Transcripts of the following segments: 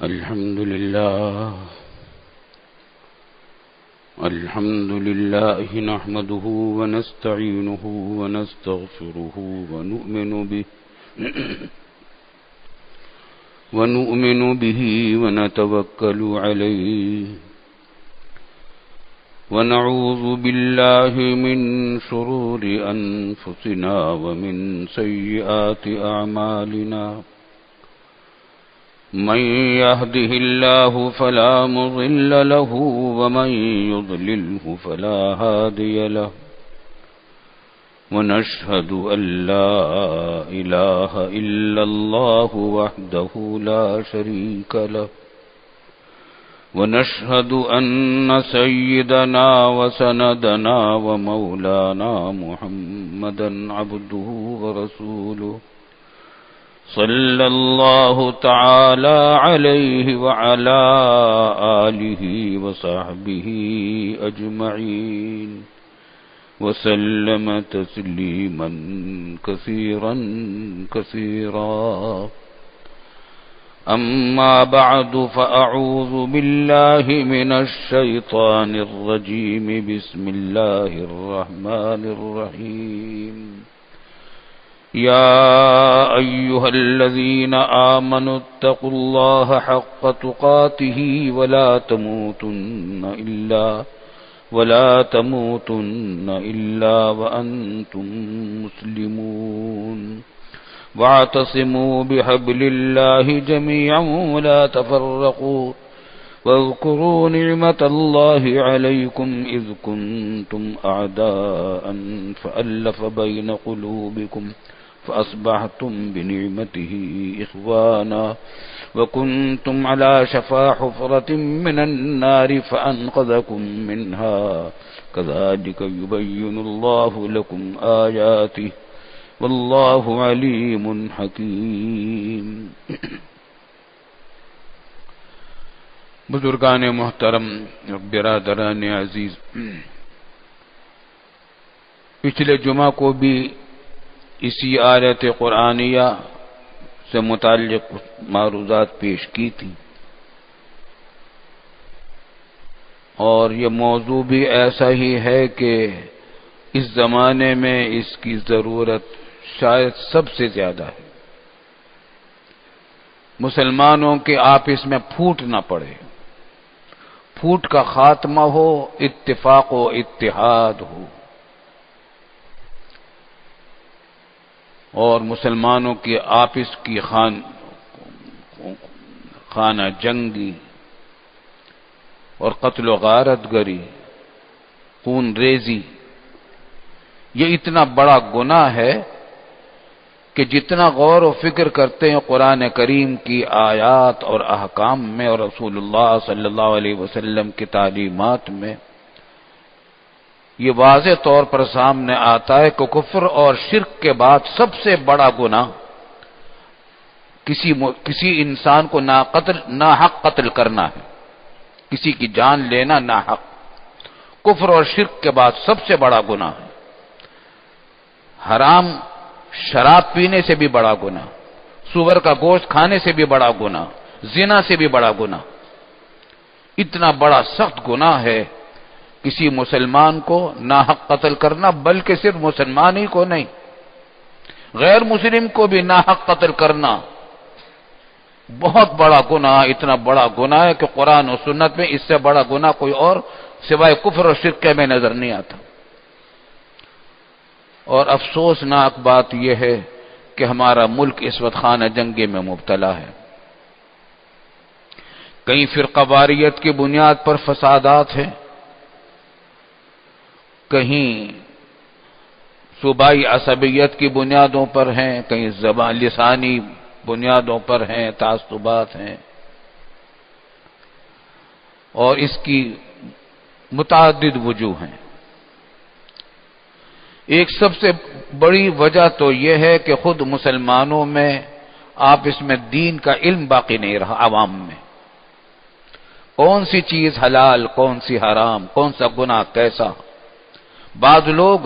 الحمد لله نحمده ونستعينه ونستغفره ونؤمن به ونتوكل عليه ونعوذ بالله من شرور أنفسنا ومن سيئات أعمالنا من يهده الله فلا مضل له ومن يضلله فلا هادي له ونشهد أن لا إله إلا الله وحده لا شريك له ونشهد أن سيدنا وسندنا ومولانا محمدا عبده ورسوله صلى الله تعالى عليه وعلى آله وصحبه أجمعين وسلم تسليما كثيرا كثيرا أما بعد فأعوذ بالله من الشيطان الرجيم بسم الله الرحمن الرحيم يا أيها الذين آمنوا اتقوا الله حق تقاته ولا تموتن إلا وأنتم مسلمون واعتصموا بحبل الله جميعا ولا تفرقوا واذكروا نعمة الله عليكم إذ كنتم أعداء فألف بين قلوبكم فأصبحتم بنعمته إخوانا وكنتم على شفا حفرة من النار فأنقذكم منها كذلك يبين الله لكم آياته والله عليم حكيم. بزرگان محترم، برادران عزیز، پچھلے جمعہ کو بھی اسی آیت قرآنیہ سے متعلق معروضات پیش کی تھی، اور یہ موضوع بھی ایسا ہی ہے کہ اس زمانے میں اس کی ضرورت شاید سب سے زیادہ ہے. مسلمانوں کے آپس میں پھوٹ نہ پڑے، پھوٹ کا خاتمہ ہو، اتفاق و اتحاد ہو، اور مسلمانوں کی آپس کی خانہ جنگی اور قتل و غارت گری، خون ریزی، یہ اتنا بڑا گناہ ہے کہ جتنا غور و فکر کرتے ہیں قرآن کریم کی آیات اور احکام میں اور رسول اللہ صلی اللہ علیہ وسلم کی تعلیمات میں، یہ واضح طور پر سامنے آتا ہے کہ کفر اور شرک کے بعد سب سے بڑا گناہ کسی انسان کو ناحق قتل کرنا ہے، کسی کی جان لینا ناحق. کفر اور شرک کے بعد سب سے بڑا گناہ ہے. حرام شراب پینے سے بھی بڑا گناہ، سور کا گوشت کھانے سے بھی بڑا گناہ، زنا سے بھی بڑا گناہ. اتنا بڑا سخت گناہ ہے کسی مسلمان کو ناحق قتل کرنا، بلکہ صرف مسلمان ہی کو نہیں، غیر مسلم کو بھی ناحق قتل کرنا بہت بڑا گناہ. اتنا بڑا گناہ ہے کہ قرآن و سنت میں اس سے بڑا گناہ کوئی اور سوائے کفر اور شرک کے میں نظر نہیں آتا. اور افسوسناک بات یہ ہے کہ ہمارا ملک اس وقت خانہ جنگی میں مبتلا ہے. کہیں فرقہ واریت کی بنیاد پر فسادات ہیں، کہیں صوبائی عصبیت کی بنیادوں پر ہیں، کہیں لسانی بنیادوں پر ہیں، تعصبات ہیں، اور اس کی متعدد وجوہ ہیں. ایک سب سے بڑی وجہ تو یہ ہے کہ خود مسلمانوں میں آپس میں دین کا علم باقی نہیں رہا. عوام میں کون سی چیز حلال، کون سی حرام، کون سا گناہ کیسا. بعض لوگ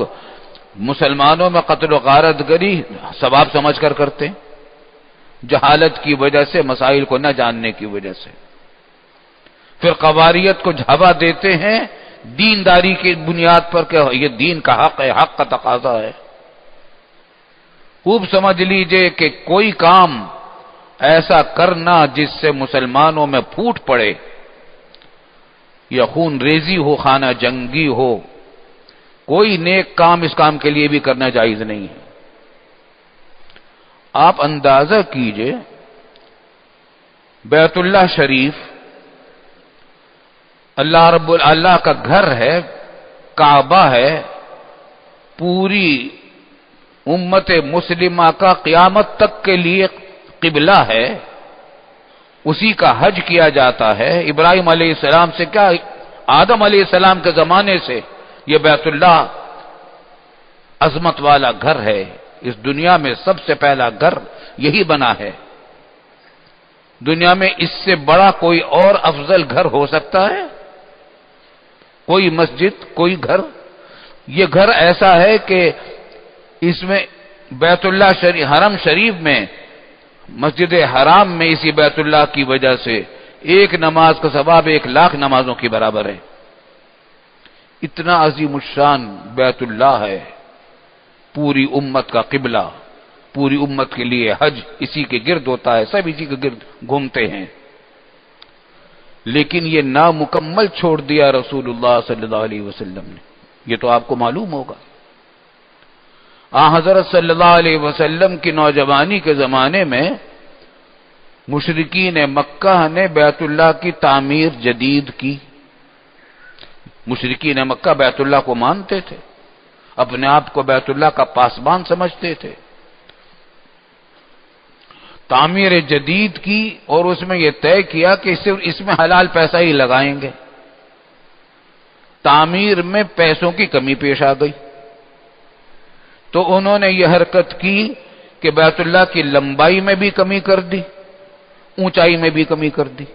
مسلمانوں میں قتل و غارت گری ثواب سمجھ کر کرتے، جہالت کی وجہ سے، مسائل کو نہ جاننے کی وجہ سے۔ پھر قواریت کو جھاوا دیتے ہیں دینداری کی بنیاد پر کہ یہ دین کا حق ہے، حق کا تقاضا ہے۔ خوب سمجھ لیجئے کہ کوئی کام ایسا کرنا جس سے مسلمانوں میں پھوٹ پڑے یا خون ریزی ہو، خانہ جنگی ہو، کوئی نیک کام اس کام کے لیے بھی کرنا جائز نہیں ہے۔ آپ اندازہ کیجئے بیت اللہ شریف اللہ کا گھر ہے، کعبہ ہے، پوری امت مسلمہ کا قیامت تک کے لیے قبلہ ہے، اسی کا حج کیا جاتا ہے۔ ابراہیم علیہ السلام سے کیا، آدم علیہ السلام کے زمانے سے یہ بیت اللہ عظمت والا گھر ہے۔ اس دنیا میں سب سے پہلا گھر یہی بنا ہے۔ دنیا میں اس سے بڑا کوئی اور افضل گھر ہو سکتا ہے؟ کوئی مسجد، کوئی گھر؟ یہ گھر ایسا ہے کہ اس میں بیت اللہ شریف، حرم شریف میں، مسجد حرام میں اسی بیت اللہ کی وجہ سے ایک نماز کا ثواب 1,00,000 نمازوں کی برابر ہے۔ اتنا عظیم الشان بیت اللہ ہے، پوری امت کا قبلہ، پوری امت کے لیے حج اسی کے گرد ہوتا ہے، سب اسی کے گرد گھومتے ہیں۔ لیکن یہ نامکمل چھوڑ دیا رسول اللہ صلی اللہ علیہ وسلم نے، یہ تو آپ کو معلوم ہوگا۔ حضرت صلی اللہ علیہ وسلم کی نوجوانی کے زمانے میں مشرکین مکہ نے بیت اللہ کی تعمیر جدید کی۔ مشرکین مکہ بیت اللہ کو مانتے تھے، اپنے آپ کو بیت اللہ کا پاسبان سمجھتے تھے۔ تعمیر جدید کی اور اس میں یہ طے کیا کہ صرف اس میں حلال پیسہ ہی لگائیں گے۔ تعمیر میں پیسوں کی کمی پیش آ گئی تو انہوں نے یہ حرکت کی کہ بیت اللہ کی لمبائی میں بھی کمی کر دی، اونچائی میں بھی کمی کر دی،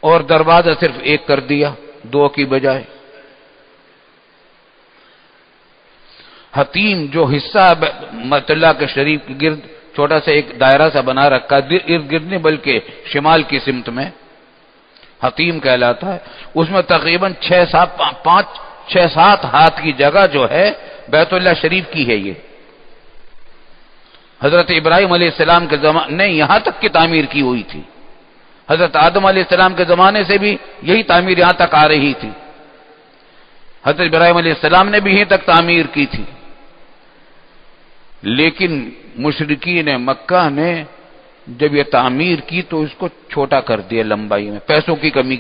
اور دروازہ صرف ایک کر دیا، 2 کی بجائے۔ حتیم جو حصہ بیت اللہ کے شریف کے گرد چھوٹا سا ایک دائرہ سا بنا رکھا، ارد گرد نہیں بلکہ شمال کی سمت میں حتیم کہلاتا ہے، اس میں تقریباً 6-7 ہاتھ کی جگہ جو ہے بیت اللہ شریف کی ہے۔ یہ حضرت ابراہیم علیہ السلام کے زمانے نے یہاں تک کی تعمیر کی ہوئی تھی، حضرت آدم علیہ السلام کے زمانے سے بھی یہی تعمیر یہاں تک آ رہی تھی، حضرت ابراہیم علیہ السلام نے بھی یہیں تک تعمیر کی تھی۔ لیکن مشرکین مکہ نے جب یہ تعمیر کی تو اس کو چھوٹا کر دیا لمبائی میں، پیسوں کی کمی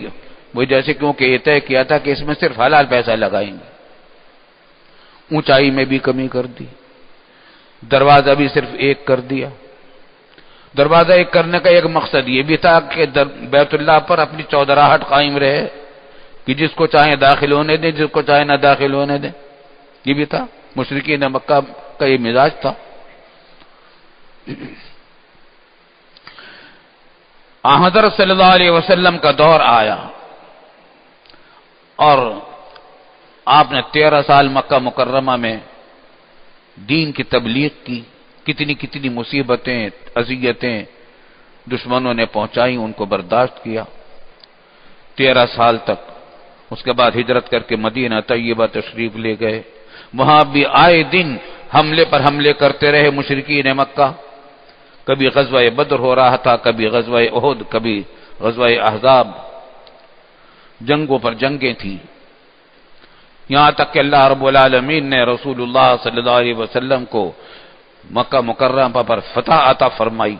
وہ جیسے کیونکہ یہ طے کیا تھا کہ اس میں صرف حلال پیسہ لگائیں گے۔ اونچائی میں بھی کمی کر دی، دروازہ بھی صرف ایک کر دیا۔ دروازہ ایک کرنے کا ایک مقصد یہ بھی تھا کہ بیت اللہ پر اپنی چودراہٹ قائم رہے کہ جس کو چاہیں داخل ہونے دیں، جس کو چاہیں نہ داخل ہونے دیں، یہ بھی تھا۔ مشرکین مکہ کا یہ مزاج تھا۔ حضرت صلی اللہ علیہ وسلم کا دور آیا اور آپ نے 13 سال مکہ مکرمہ میں دین کی تبلیغ کی۔ کتنی مصیبتیں، اذیتیں دشمنوں نے پہنچائی، ان کو برداشت کیا 13 سال تک۔ اس کے بعد ہجرت کر کے مدینہ طیبہ تشریف لے گئے۔ وہاں بھی آئے دن حملے پر حملے کرتے رہے مشرکین مکہ۔ کبھی غزوہ بدر ہو رہا تھا، کبھی غزوہ احد، کبھی غزوہ احزاب، جنگوں پر جنگیں تھیں، یہاں تک کہ اللہ رب العالمین نے رسول اللہ صلی اللہ علیہ وسلم کو مکہ مکرمہ پر فتح عطا فرمائی،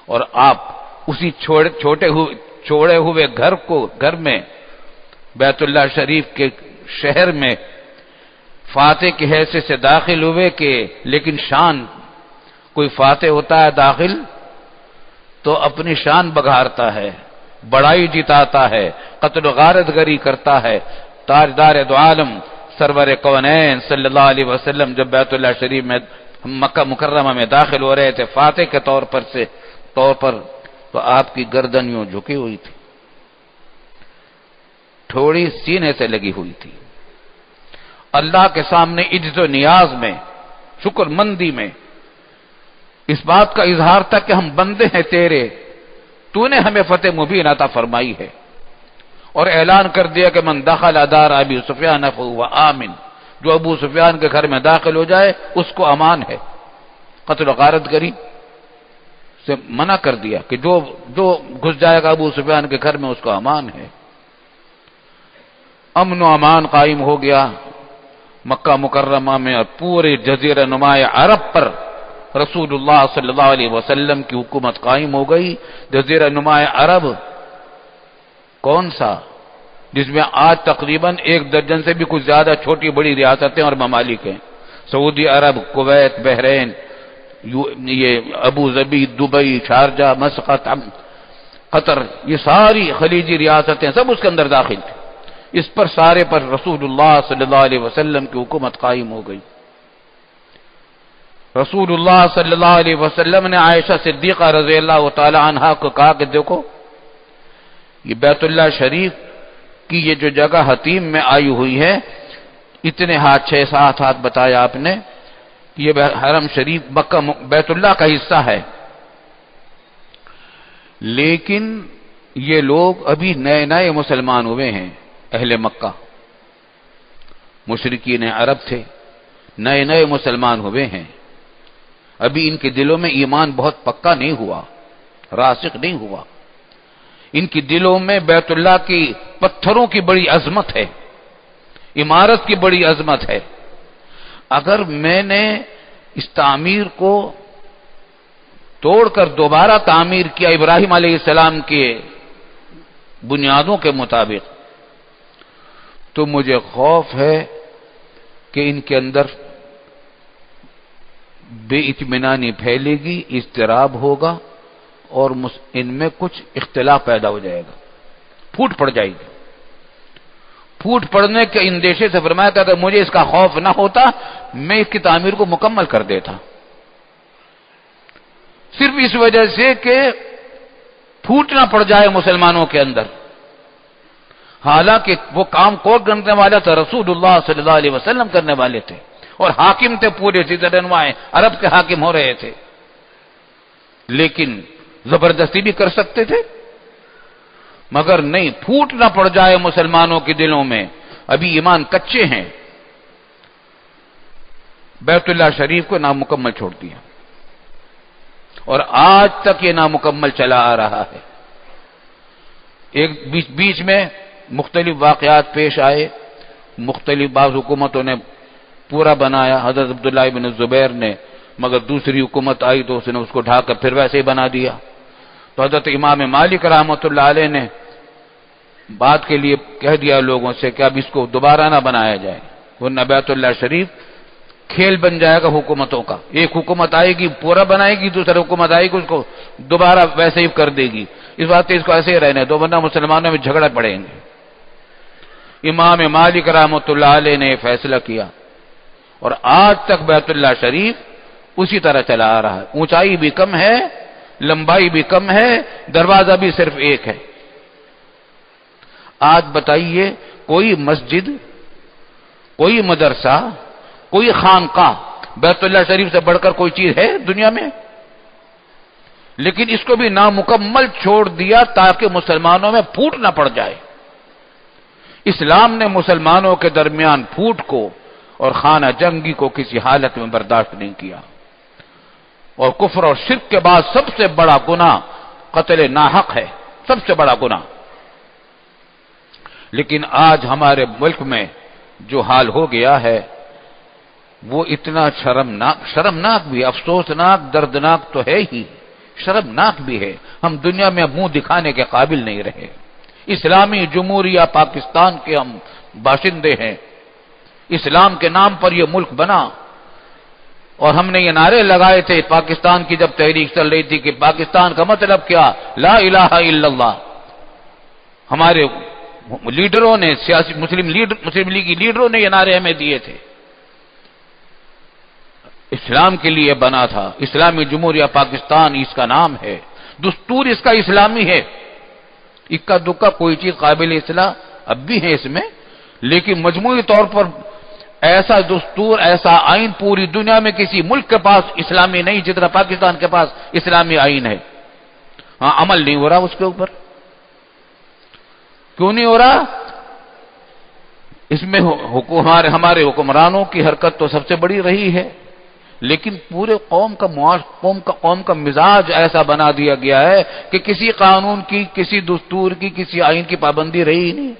اور آپ اسی چھوڑے ہوئے گھر میں بیت اللہ شریف کے شہر میں فاتح کی حیثیت سے داخل ہوئے کہ لیکن شان، کوئی فاتح ہوتا ہے داخل تو اپنی شان بگھارتا ہے، بڑائی جتاتا ہے، قتل و غارت گری کرتا ہے۔ تاجدار دو عالم سرور کونین صلی اللہ علیہ وسلم جب بیت اللہ شریف میں مکہ مکرمہ میں داخل ہو رہے تھے فاتح کے طور پر تو آپ کی گردن یوں جھکی ہوئی تھی، تھوڑی سینے سے لگی ہوئی تھی۔ اللہ کے سامنے عجز و نیاز میں، شکر مندی میں اس بات کا اظہار تھا کہ ہم بندے ہیں تیرے، تو نے ہمیں فتح مبین عطا فرمائی ہے، اور اعلان کر دیا کہ من دخل دار ابی سفیان فهو آمن، جو ابو سفیان کے گھر میں داخل ہو جائے اس کو امان ہے۔ قتل و غارت گری سے منع کر دیا کہ جو گھس جائے گا ابو سفیان کے گھر میں اس کو امان ہے۔ امن و امان قائم ہو گیا مکہ مکرمہ میں، اور پورے جزیرہ نما عرب پر رسول اللہ صلی اللہ علیہ وسلم کی حکومت قائم ہو گئی۔ جزیرہ نما عرب کون سا؟ جس میں آج تقریباً 1 درجن سے بھی کچھ زیادہ چھوٹی بڑی ریاستیں اور ممالک ہیں، سعودی عرب، کویت، بحرین، یہ ابو ظبی، دبئی، شارجہ، مسقط، قطر، یہ ساری خلیجی ریاستیں سب اس کے اندر داخل تھیں۔ اس پر سارے پر رسول اللہ صلی اللہ علیہ وسلم کی حکومت قائم ہو گئی۔ رسول اللہ صلی اللہ علیہ وسلم نے عائشہ صدیقہ رضی اللہ تعالی عنہا کو کہا کہ دیکھو یہ بیت اللہ شریف کی یہ جو جگہ حتیم میں آئی ہوئی ہے، اتنے ہاتھ 6-7 ہاتھ بتایا آپ نے، یہ حرم شریف مکہ بیت اللہ کا حصہ ہے، لیکن یہ لوگ ابھی نئے نئے مسلمان ہوئے ہیں، اہل مکہ مشرکین عرب تھے، نئے نئے مسلمان ہوئے ہیں، ابھی ان کے دلوں میں ایمان بہت پکا نہیں ہوا، راسخ نہیں ہوا، ان کی دلوں میں بیت اللہ کی پتھروں کی بڑی عظمت ہے، عمارت کی بڑی عظمت ہے۔ اگر میں نے اس تعمیر کو توڑ کر دوبارہ تعمیر کیا ابراہیم علیہ السلام کے بنیادوں کے مطابق، تو مجھے خوف ہے کہ ان کے اندر بے اطمینانی پھیلے گی، اضطراب ہوگا، اور ان میں کچھ اختلاف پیدا ہو جائے گا، پھوٹ پڑ جائے گی۔ پھوٹ پڑنے کے اندیشے سے فرمایا تھا کہ مجھے اس کا خوف نہ ہوتا میں اس کی تعمیر کو مکمل کر دیتا، صرف اس وجہ سے کہ پھوٹ نہ پڑ جائے مسلمانوں کے اندر۔ حالانکہ وہ کام کون کرنے والا تھا؟ رسول اللہ صلی اللہ علیہ وسلم کرنے والے تھے، اور حاکم تھے، پورے جزیرہ نما عرب کے حاکم ہو رہے تھے، لیکن زبردستی بھی کر سکتے تھے، مگر نہیں، پھوٹ نہ پڑ جائے مسلمانوں کے دلوں میں، ابھی ایمان کچے ہیں۔ بیت اللہ شریف کو نامکمل چھوڑ دیا، اور آج تک یہ نامکمل چلا آ رہا ہے۔ ایک بیچ میں مختلف واقعات پیش آئے، مختلف بعض حکومتوں نے پورا بنایا، حضرت عبداللہ بن زبیر نے، مگر دوسری حکومت آئی تو اس نے اس کو ڈھا کر پھر ویسے ہی بنا دیا۔ تو حضرت امام مالک رحمۃ اللہ علیہ نے بات کے لیے کہہ دیا لوگوں سے کہ اب اس کو دوبارہ نہ بنایا جائے، ورنہ بیت اللہ شریف کھیل بن جائے گا حکومتوں کا، ایک حکومت آئے گی پورا بنائے گی، دوسری حکومت آئے گی اس کو دوبارہ ویسے ہی کر دے گی، اس واسطے اس کو ایسے ہی رہنے دو ورنہ مسلمانوں میں جھگڑا پڑیں گے۔ امام مالک رحمۃ اللہ علیہ نے فیصلہ کیا، اور آج تک بیت اللہ شریف اسی طرح چلا آ رہا ہے، اونچائی بھی کم ہے، لمبائی بھی کم ہے، دروازہ بھی صرف ایک ہے۔ آج بتائیے کوئی مسجد، کوئی مدرسہ، کوئی خانقاہ بیت اللہ شریف سے بڑھ کر کوئی چیز ہے دنیا میں؟ لیکن اس کو بھی نامکمل چھوڑ دیا تاکہ مسلمانوں میں پھوٹ نہ پڑ جائے۔ اسلام نے مسلمانوں کے درمیان پھوٹ کو اور خانہ جنگی کو کسی حالت میں برداشت نہیں کیا، اور کفر اور شرک کے بعد سب سے بڑا گناہ قتل ناحق ہے، سب سے بڑا گناہ۔ لیکن آج ہمارے ملک میں جو حال ہو گیا ہے وہ اتنا شرمناک بھی، افسوسناک، دردناک تو ہے ہی، شرمناک بھی ہے۔ ہم دنیا میں منہ دکھانے کے قابل نہیں رہے۔ اسلامی جمہوریہ پاکستان کے ہم باشندے ہیں، اسلام کے نام پر یہ ملک بنا، اور ہم نے یہ نعرے لگائے تھے پاکستان کی جب تحریک چل رہی تھی کہ پاکستان کا مطلب کیا؟ لا الہ الا اللہ۔ ہمارے لیڈروں نے، سیاسی مسلم لیگ کی لیڈروں نے یہ نعرے ہمیں دیے تھے۔ اسلام کے لیے بنا تھا، اسلامی جمہوریہ پاکستان اس کا نام ہے، دستور اس کا اسلامی ہے، اکا دکا کوئی چیز قابل اصلاح اب بھی ہے اس میں، لیکن مجموعی طور پر ایسا دستور، ایسا آئین پوری دنیا میں کسی ملک کے پاس اسلامی نہیں جتنا پاکستان کے پاس اسلامی آئین ہے۔ ہاں، عمل نہیں ہو رہا اس کے اوپر۔ کیوں نہیں ہو رہا؟ اس میں ہمارے حکمرانوں کی حرکت تو سب سے بڑی رہی ہے، لیکن پورے قوم کا مزاج ایسا بنا دیا گیا ہے کہ کسی قانون کی، کسی دستور کی، کسی آئین کی پابندی رہی ہی نہیں۔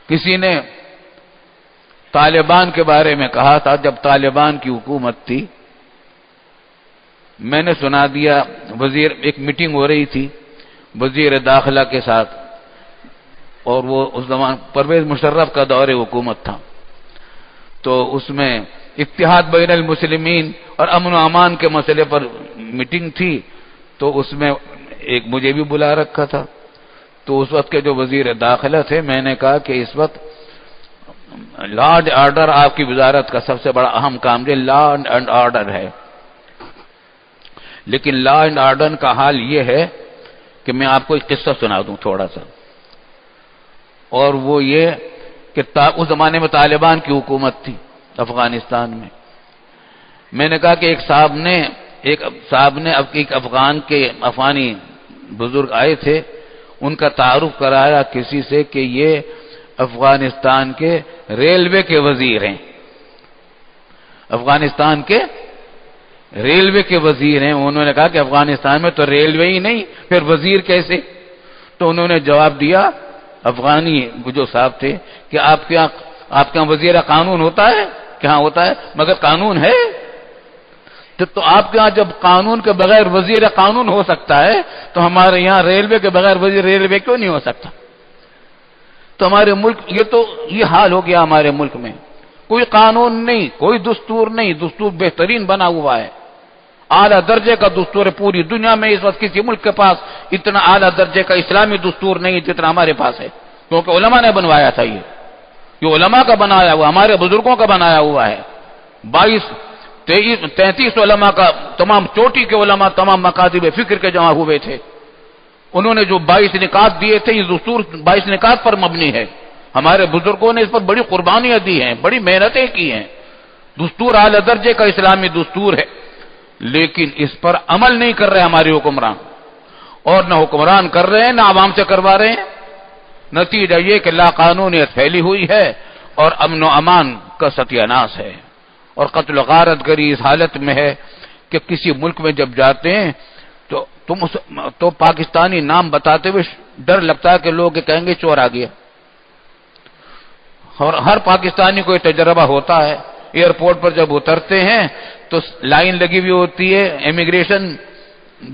کسی نے طالبان کے بارے میں کہا تھا، جب طالبان کی حکومت تھی، میں نے سنا دیا، ایک میٹنگ ہو رہی تھی وزیر داخلہ کے ساتھ، اور وہ اس زمان پرویز مشرف کا دور حکومت تھا، تو اس میں اتحاد بین المسلمین اور امن و امان کے مسئلے پر میٹنگ تھی، تو اس میں ایک مجھے بھی بلا رکھا تھا۔ تو اس وقت کے جو وزیر داخلہ تھے، میں نے کہا کہ اس وقت لا اینڈ آرڈر آپ کی وزارت کا سب سے بڑا اہم کام جو لا اینڈ آرڈر ہے، لیکن لا اینڈ آرڈر کا حال یہ ہے کہ میں آپ کو ایک قصہ سنا دوں تھوڑا سا، اور وہ یہ کہ اس زمانے میں طالبان کی حکومت تھی افغانستان میں۔ میں نے کہا کہ ایک صاحب نے ایک افغانی بزرگ آئے تھے، ان کا تعارف کرایا کسی سے کہ یہ افغانستان کے ریلوے کے وزیر ہیں، افغانستان کے ریلوے کے وزیر ہیں۔ انہوں نے کہا کہ افغانستان میں تو ریلوے ہی نہیں، پھر وزیر کیسے؟ تو انہوں نے جواب دیا، افغانی جو صاحب تھے، کہ آپ کے یہاں وزیر قانون ہوتا ہے؟ کہاں ہوتا ہے، مگر قانون ہے؟ تو آپ کے ہاں جب قانون کے بغیر وزیر قانون ہو سکتا ہے، تو ہمارے یہاں ریلوے کے بغیر وزیر ریلوے کیوں نہیں ہو سکتا؟ تو ہمارے ملک یہ حال ہو گیا ہمارے ملک میں، کوئی قانون نہیں، کوئی دستور نہیں، دستور بہترین بنا ہوا ہے، اعلیٰ درجے کا دستور ہے۔ پوری دنیا میں اس وقت کسی ملک کے پاس اتنا اعلیٰ درجے کا اسلامی دستور نہیں جتنا ہمارے پاس ہے، کیونکہ علماء نے بنوایا تھا۔ یہ علماء کا بنایا ہوا، ہمارے بزرگوں کا بنایا ہوا ہے۔ 33 علماء کا، تمام چوٹی کے علماء، تمام مکاتب فکر کے جمع ہوئے تھے، انہوں نے جو 22 نکات دیے تھے، یہ دستور 22 نکات پر مبنی ہے۔ ہمارے بزرگوں نے اس پر بڑی قربانیاں دی ہیں، بڑی محنتیں کی ہیں، دستور اعلیٰ درجے کا اسلامی دستور ہے، لیکن اس پر عمل نہیں کر رہے ہمارے حکمران، اور نہ حکمران کر رہے ہیں نہ عوام سے کروا رہے ہیں۔ نتیجہ یہ کہ لا قانونیت پھیلی ہوئی ہے اور امن و امان کا ستیہ ناش ہے، اور قتل و غارت گری اس حالت میں ہے کہ کسی ملک میں جب جاتے ہیں تو پاکستانی نام بتاتے ہوئے ڈر لگتا ہے کہ لوگ کہیں گے چور آ گیا، اور ہر پاکستانی کو یہ تجربہ ہوتا ہے۔ ایئرپورٹ پر جب اترتے ہیں تو لائن لگی ہوئی ہوتی ہے، امیگریشن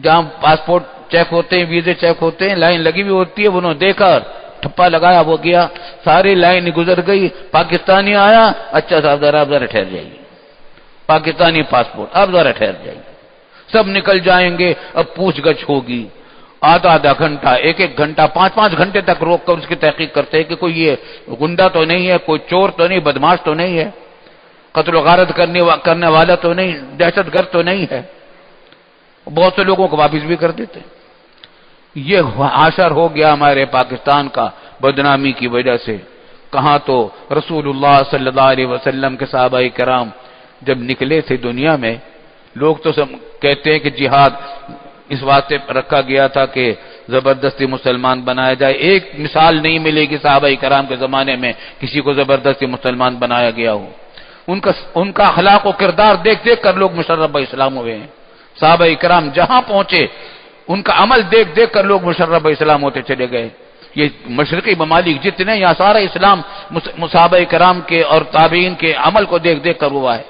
جہاں پاسپورٹ چیک ہوتے ہیں، ویزے چیک ہوتے ہیں، لائن لگی ہوئی ہوتی ہے، انہوں نے دیکھا، ٹھپا لگایا، وہ گیا، ساری لائن گزر گئی، پاکستانی آیا، اچھا صاحب ذرا ٹھہر جائیے، پاکستانی پاسپورٹ، اب ذرا ٹھہر جائیے، سب نکل جائیں گے، اب پوچھ گچھ ہوگی، آدھا گھنٹہ، ایک گھنٹہ، 5 گھنٹے تک روک کر اس کی تحقیق کرتے ہیں کہ کوئی یہ گنڈا تو نہیں ہے، کوئی چور تو نہیں، بدماش تو نہیں ہے، قتل و غارت کرنے والا تو نہیں، دہشت گرد تو نہیں ہے، بہت سے لوگوں کو واپس بھی کر دیتے۔ یہ حاشر ہو گیا ہمارے پاکستان کا بدنامی کی وجہ سے۔ کہاں تو رسول اللہ صلی اللہ علیہ وسلم کے صحابہ کرام جب نکلے تھے دنیا میں، لوگ تو سب کہتے ہیں کہ جہاد اس واسطے رکھا گیا تھا کہ زبردستی مسلمان بنایا جائے۔ ایک مثال نہیں ملے گی صحابہ کرام کے زمانے میں کسی کو زبردستی مسلمان بنایا گیا ہو۔ ان کا اخلاق و کردار دیکھ دیکھ کر لوگ مشرف اسلام ہوئے ہیں۔ صحابہ کرام جہاں پہنچے ان کا عمل دیکھ دیکھ کر لوگ مشرف اسلام ہوتے چلے گئے۔ یہ مشرقی ممالک جتنے، یا سارا اسلام صحابہ کرام کے اور تابعین کے عمل کو دیکھ دیکھ کر ہوا ہے۔